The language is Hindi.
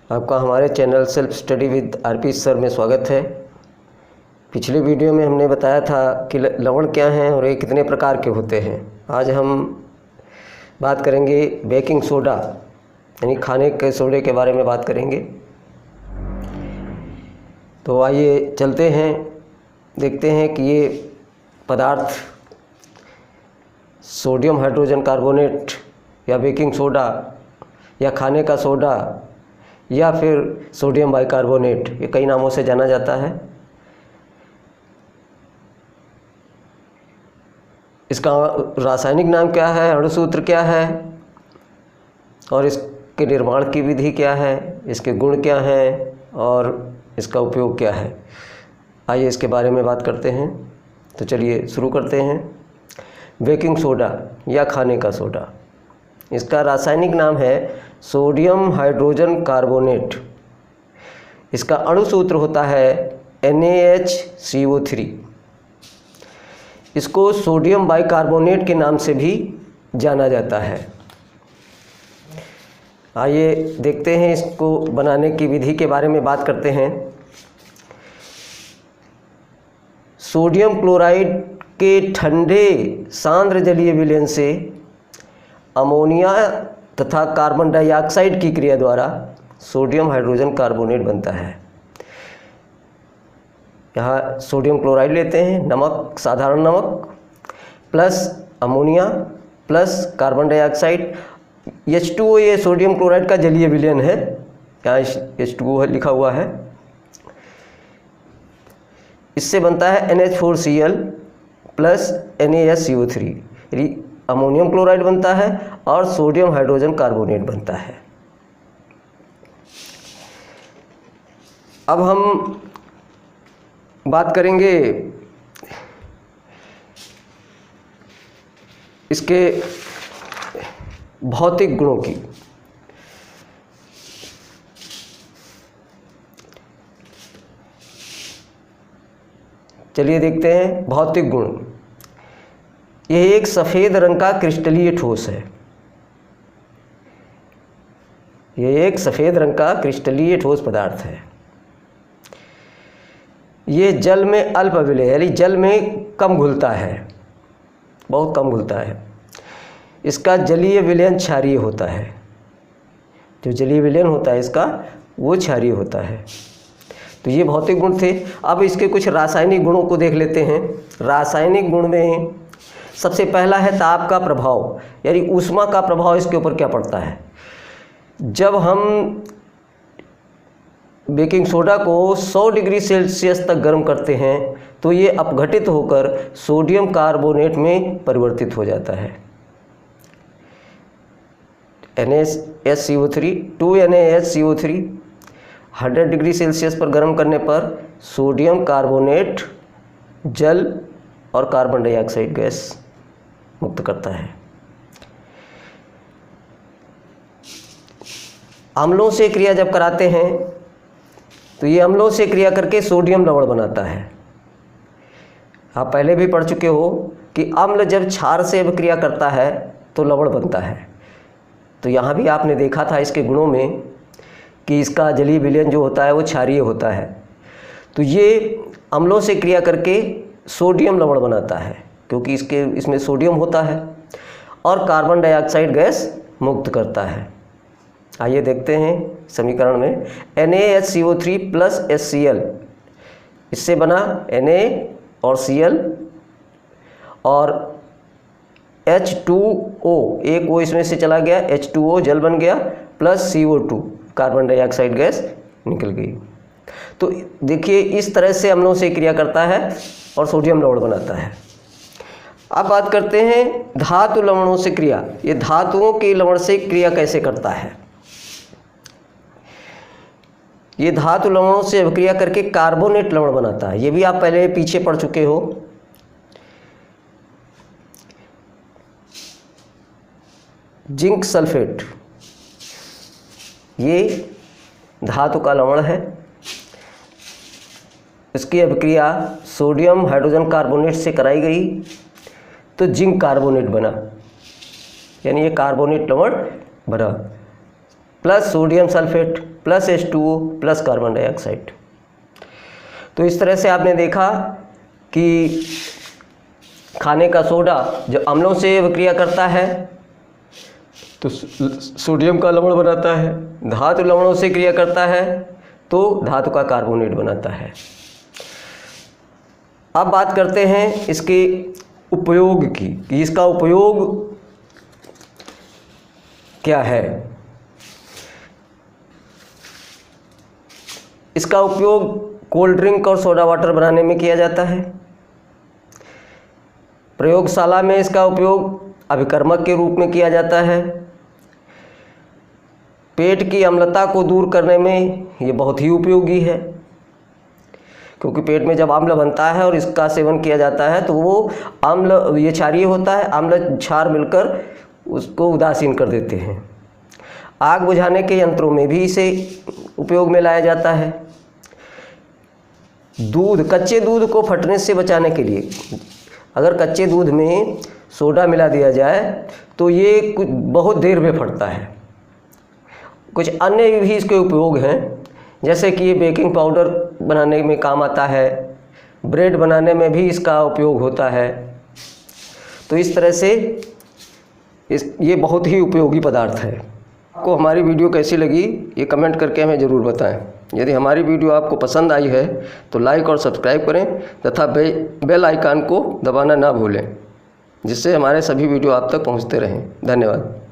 आपका हमारे channel self study with RP sir में स्वागत है। पिछले वीडियो में हमने बताया था कि लवण क्या हैं और ये कितने प्रकार के होते हैं। आज हम बात करेंगे बेकिंग सोडा यानी खाने के सोडे के बारे में बात करेंगे। तो आइए चलते हैं, देखते हैं कि ये पदार्थ सोडियम हाइड्रोजन कार्बोनेट या बेकिंग सोडा या खाने का सोडा या फिर सोडियम बाइकार्बोनेट, ये कई नामों से जाना जाता है। इसका रासायनिक नाम क्या है, अणुसूत्र क्या है और इसके निर्माण की विधि क्या है, इसके गुण क्या हैं और इसका उपयोग क्या है, आइए इसके बारे में बात करते हैं। तो चलिए शुरू करते हैं। बेकिंग सोडा या खाने का सोडा, इसका रासायनिक नाम है सोडियम हाइड्रोजन कार्बोनेट। इसका अणुसूत्र होता है NaHCO3। इसको सोडियम बाइकार्बोनेट के नाम से भी जाना जाता है। आइए देखते हैं, इसको बनाने की विधि के बारे में बात करते हैं। सोडियम क्लोराइड के ठंडे सांद्र जलीय विलयन से अमोनिया तथा कार्बन डाइऑक्साइड की क्रिया द्वारा सोडियम हाइड्रोजन कार्बोनेट बनता है। यहाँ सोडियम क्लोराइड लेते हैं, नमक, साधारण नमक, plus ammonia plus carbon dioxide. H2O ये सोडियम क्लोराइड का जलीय विलयन है, यहाँ H2O लिखा हुआ है। इससे बनता है NH4Cl plus NaSCO3, ammonium chloride बनता है और सोडियम हाइड्रोजन कार्बोनेट बनता है। अब हम बात करेंगे इसके भौतिक गुणों की। चलिए देखते हैं भौतिक गुण। यह एक सफ़ेद रंग का क्रिस्टलीय ठोस है। यह एक सफ़ेद रंग का क्रिस्टलीय ठोस पदार्थ है। ये जल में अल्प विलय यानी जल में कम घुलता है, बहुत कम घुलता है। इसका जलीय विलयन क्षारीय होता है। जो जलीय विलयन होता है इसका, वो क्षारीय होता है। तो ये भौतिक गुण थे। अब इसके कुछ रासायनिक गुणों को देख लेते हैं। रासायनिक गुण में सबसे पहला है ताप का प्रभाव, यानी ऊष्मा का प्रभाव इसके ऊपर क्या पड़ता है। जब हम बेकिंग सोडा को 100 डिग्री सेल्सियस तक गर्म करते हैं तो ये अपघटित होकर सोडियम कार्बोनेट में परिवर्तित हो जाता है। NaSCO3 2NaHCO3 100 डिग्री सेल्सियस पर गर्म करने पर सोडियम कार्बोनेट जल और कार्बन डाइऑक्साइड गैस मुक्त करता है। अम्लों से क्रिया जब कराते हैं तो ये अम्लों से क्रिया करके सोडियम लवण बनाता है। आप पहले भी पढ़ चुके हो कि अम्ल जब क्षार से क्रिया करता है तो लवण बनता है। तो यहाँ भी आपने देखा था इसके गुणों में कि इसका जलीय विलयन जो होता है वो क्षारीय होता है। तो ये अम्लों से क्रिया करके सोडियम लवण बनाता है, क्योंकि इसमें सोडियम होता है और कार्बन डाइऑक्साइड गैस मुक्त करता है। आइए देखते हैं समीकरण में NaHCO3 प्लस HCl, इससे बना Na और Cl और H2O, एक O इसमें से चला गया, H2O जल बन गया, plus CO2 carbon dioxide gas निकल गई। तो देखिए इस तरह से अम्लों से क्रिया करता है और सोडियम लवण बनाता है। अब बात करते हैं धातु लवणों से क्रिया। ये धातुओं के लवण से क्रिया कैसे करता है। ये धातु लवणों से अभिक्रिया करके कार्बोनेट लवण बनाता है। ये भी आप पहले पीछे पढ़ चुके हो। जिंक सल्फेट ये धातु का लवण है। इसकी अभिक्रिया सोडियम हाइड्रोजन कार्बोनेट से कराई गई तो जिंक कार्बोनेट बना, यानी ये कार्बोनेट लवण बना। Plus sodium sulphate plus H2O plus carbon dioxide. तो इस तरह से आपने देखा कि खाने का सोडा जब अम्लों से अभिक्रिया करता है तो सोडियम का लवण बनाता है, धातु लवणों से क्रिया करता है तो धातु का कार्बोनेट बनाता है। अब बात करते हैं इसके उपयोग की कि इसका उपयोग क्या है। इसका उपयोग कोल्ड ड्रिंक और सोडा वाटर बनाने में किया जाता है। प्रयोगशाला में इसका उपयोग अभिकर्मक के रूप में किया जाता है। पेट की अम्लता को दूर करने में ये बहुत ही उपयोगी है, क्योंकि पेट में जब अम्ल बनता है और इसका सेवन किया जाता है तो वो अम्ल, ये क्षारीय होता है, अम्ल क्षार मिलकर उसको उदासीन कर देते हैं। आग बुझाने के यंत्रों में भी इसे उपयोग में लाया जाता है। कच्चे दूध को फटने से बचाने के लिए अगर कच्चे दूध में सोडा मिला दिया जाए तो ये बहुत देर में फटता है। कुछ अन्य भी इसके उपयोग हैं, जैसे कि ये बेकिंग पाउडर बनाने में काम आता है, ब्रेड बनाने में भी इसका उपयोग होता है। तो इस तरह से ये बहुत ही उपयोगी पदार्थ है। आपको हमारी वीडियो कैसी लगी ये कमेंट करके हमें ज़रूर बताएं। यदि हमारी वीडियो आपको पसंद आई है तो लाइक और सब्सक्राइब करें तथा बेल आइकन को दबाना ना भूलें, जिससे हमारे सभी वीडियो आप तक पहुंचते रहें। धन्यवाद।